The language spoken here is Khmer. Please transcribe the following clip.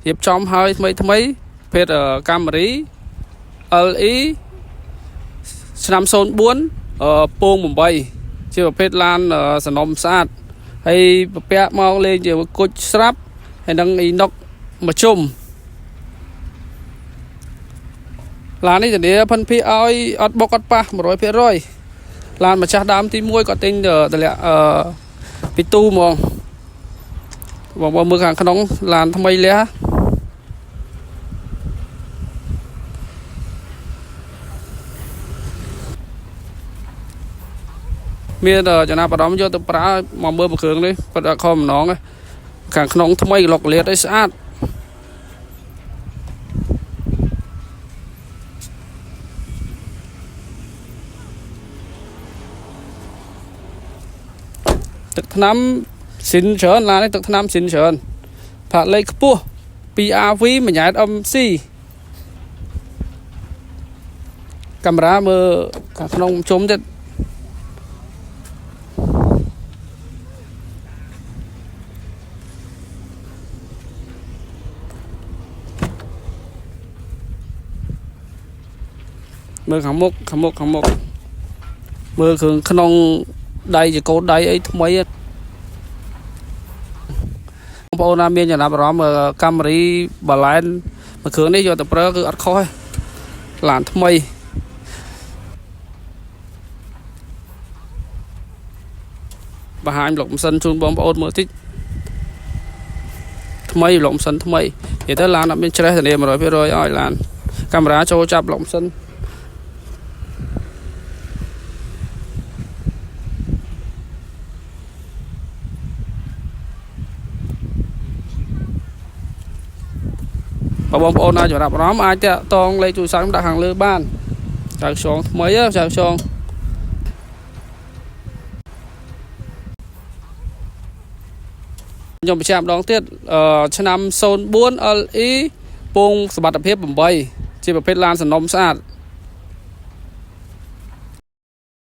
រៀបចំហើយថ្មីភេទកាមេរី LE ឆ្នាំ04ពង8ជាប្រភេទឡានសំណុំស្អាតហើយប្រពាក់មកលេងជាគុជស្រាប់ហើយនឹងអ៊ីណុកមកជុំឡាននេះធានាផិនភាគឲ្យអត់បុកអត់ប៉ះ 100% ឡានម្ចាស់ដើមទី1គាត់ទិញតម្លាក់ពីទូហ្មងបងមើលខាងក្នុងឡានថ្មីលះមានចំណាប់អារម្មណ៍យកទៅប្រើមកមើលមួយគ្រឿងនេះប៉ុន្តែខំម្ដងខាងក្នុងថ្មីលុកលាតឲ្យស្អាតទឹកថ្នាំស៊ីនច្រើនឡាននេះទឹកថ្នាំស៊ីនច្រើនផាកលេខខ្ពស់ 2RV មួយញ៉ែត MC កាមេរ៉ាមើលខាងក្នុងជុំទៀតមើលខាងមុខមើលគ្រឿងក្នុងដៃជាកោដដៃអីថ្មីបងប្អូនណាមានចំណាប់អារម្មណ៍កាមេរីបាឡែនមួយគ្រឿងនេះយកទៅប្រើគឺអត់ខុសទេឡានថ្មីបង្ហាញប្លុកម៉ាស៊ីនជូនបងប្អូនមើលតិចថ្មីប្លុកម៉ាស៊ីនថ្មីនិយាយទៅឡានអត់មានច្រេះធានា 100% ឲ្យឡានកាមេរ៉ាចូលចាប់ប្លុកម៉ាស៊ីនបងប្អូនណាចំណាប់អារម្មណ៍អាចតាក់ទងលេខទូរស័ព្ទដាក់ខាងលើបានចៅខ្យងថ្មីចៅខ្យងខ្ញុំបញ្ជាក់ម្ដងទៀតឆ្នាំ04 LE ពងសមត្ថភាព8ជាប្រភេទឡានសំណុំស្អាត